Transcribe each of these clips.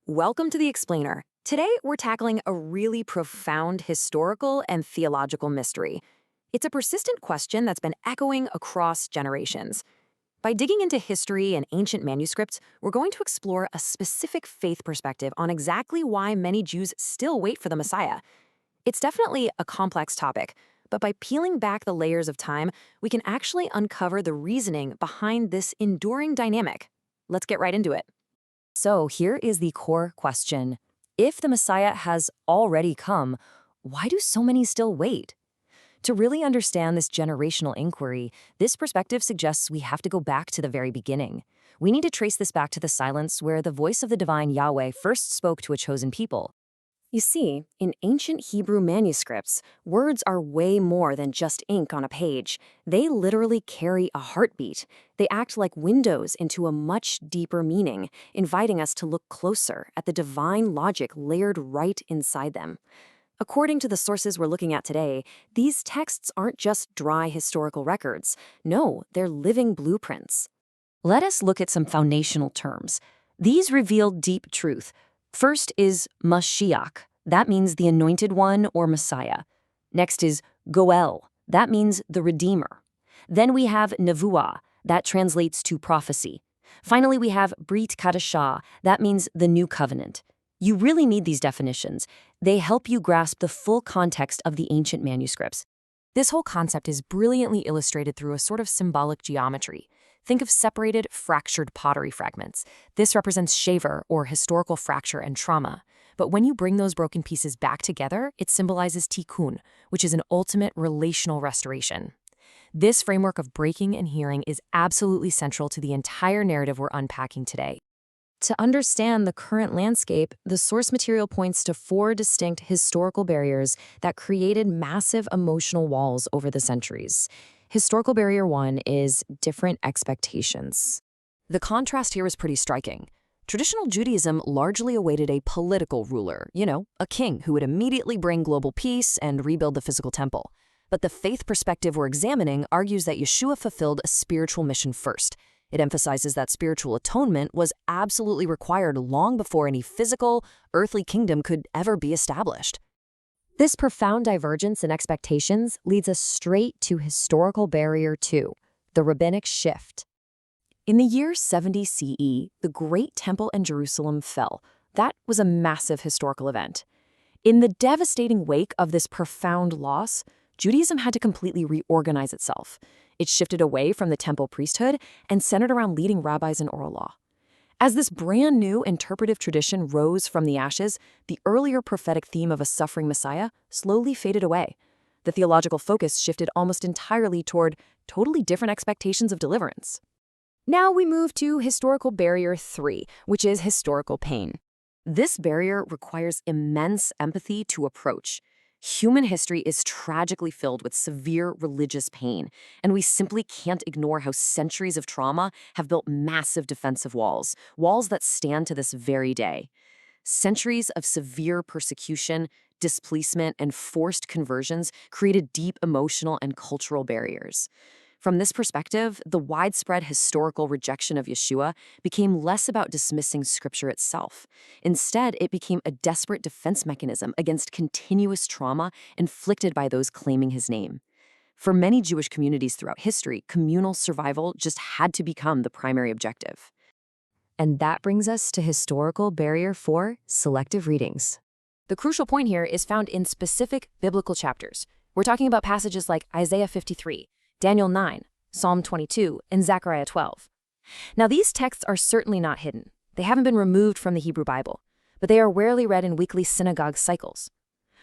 Welcome to The Explainer. Today, we're tackling a really profound historical and theological mystery. It's a persistent question that's been echoing across generations. By digging into history and ancient manuscripts, we're going to explore a specific faith perspective on exactly why many Jews still wait for the Messiah. It's definitely a complex topic, but by peeling back the layers of time, we can actually uncover the reasoning behind this enduring dynamic. Let's get right into it. So here is the core question. If the Messiah has already come, why do so many still wait? To really understand this generational inquiry, this perspective suggests we have to go back to the very beginning. We need to trace this back to the silence where the voice of the divine Yahweh first spoke to a chosen people. You see, in ancient Hebrew manuscripts, words are way more than just ink on a page. They literally carry a heartbeat. They act like windows into a much deeper meaning, inviting us to look closer at the divine logic layered right inside them. According to the sources we're looking at today, these texts aren't just dry historical records. No, they're living blueprints. Let us look at some foundational terms. These reveal deep truth. First is Mashiach. That means the anointed one or Messiah. Next is Goel. That means the Redeemer. Then we have Nevuah. That translates to prophecy. Finally, we have Brit Kadashah. That means the new covenant. You really need these definitions. They help you grasp the full context of the ancient manuscripts. This whole concept is brilliantly illustrated through a sort of symbolic geometry. Think of separated, fractured pottery fragments. This represents shaver, or historical fracture and trauma. But when you bring those broken pieces back together, it symbolizes tikkun, which is an ultimate relational restoration. This framework of breaking and healing is absolutely central to the entire narrative we're unpacking today. To understand the current landscape, the source material points to four distinct historical barriers that created massive emotional walls over the centuries. Historical barrier 1 is different expectations. The contrast here is pretty striking. Traditional Judaism largely awaited a political ruler, a king who would immediately bring global peace and rebuild the physical temple. But the faith perspective we're examining argues that Yeshua fulfilled a spiritual mission first. It emphasizes that spiritual atonement was absolutely required long before any physical, earthly kingdom could ever be established. This profound divergence in expectations leads us straight to historical barrier 2, the rabbinic shift. In the year 70 CE, the Great Temple in Jerusalem fell. That was a massive historical event. In the devastating wake of this profound loss, Judaism had to completely reorganize itself. It shifted away from the temple priesthood and centered around leading rabbis in oral law. As this brand new interpretive tradition rose from the ashes, the earlier prophetic theme of a suffering Messiah slowly faded away. The theological focus shifted almost entirely toward totally different expectations of deliverance. Now we move to historical barrier 3, which is historical pain. This barrier requires immense empathy to approach. Human history is tragically filled with severe religious pain, and we simply can't ignore how centuries of trauma have built massive defensive walls that stand to this very day. Centuries of severe persecution, displacement, and forced conversions created deep emotional and cultural barriers. From this perspective, the widespread historical rejection of Yeshua became less about dismissing Scripture itself. Instead, it became a desperate defense mechanism against continuous trauma inflicted by those claiming his name. For many Jewish communities throughout history, communal survival just had to become the primary objective. And that brings us to historical barrier 4, selective readings. The crucial point here is found in specific biblical chapters. We're talking about passages like Isaiah 53, Daniel 9, Psalm 22, and Zechariah 12. Now, these texts are certainly not hidden. They haven't been removed from the Hebrew Bible, but they are rarely read in weekly synagogue cycles.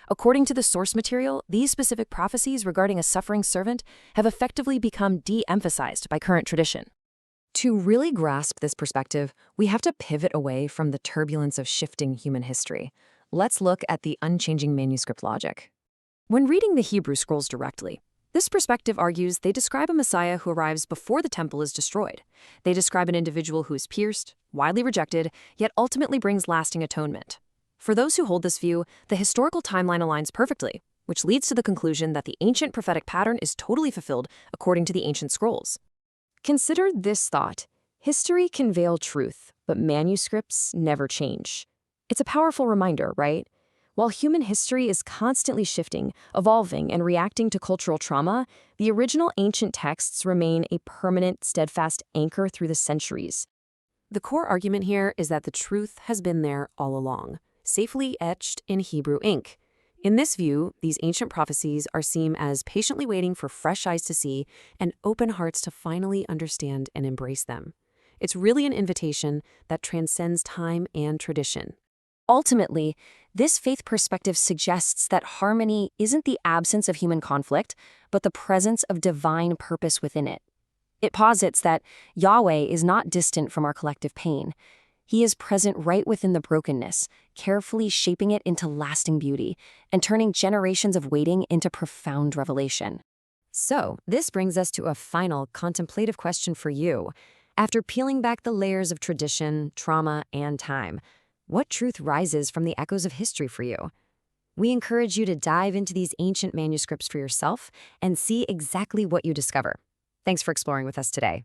According to the source material, these specific prophecies regarding a suffering servant have effectively become de-emphasized by current tradition. To really grasp this perspective, we have to pivot away from the turbulence of shifting human history. Let's look at the unchanging manuscript logic. When reading the Hebrew scrolls directly, this perspective argues they describe a Messiah who arrives before the temple is destroyed. They describe an individual who is pierced, widely rejected, yet ultimately brings lasting atonement. For those who hold this view, the historical timeline aligns perfectly, which leads to the conclusion that the ancient prophetic pattern is totally fulfilled according to the ancient scrolls. Consider this thought. History can veil truth, but manuscripts never change. It's a powerful reminder, right? While human history is constantly shifting, evolving, and reacting to cultural trauma, the original ancient texts remain a permanent, steadfast anchor through the centuries. The core argument here is that the truth has been there all along, safely etched in Hebrew ink. In this view, these ancient prophecies are seen as patiently waiting for fresh eyes to see and open hearts to finally understand and embrace them. It's really an invitation that transcends time and tradition. Ultimately, this faith perspective suggests that harmony isn't the absence of human conflict, but the presence of divine purpose within it. It posits that Yahweh is not distant from our collective pain. He is present right within the brokenness, carefully shaping it into lasting beauty and turning generations of waiting into profound revelation. So, this brings us to a final contemplative question for you. After peeling back the layers of tradition, trauma, and time, what truth rises from the echoes of history for you? We encourage you to dive into these ancient manuscripts for yourself and see exactly what you discover. Thanks for exploring with us today.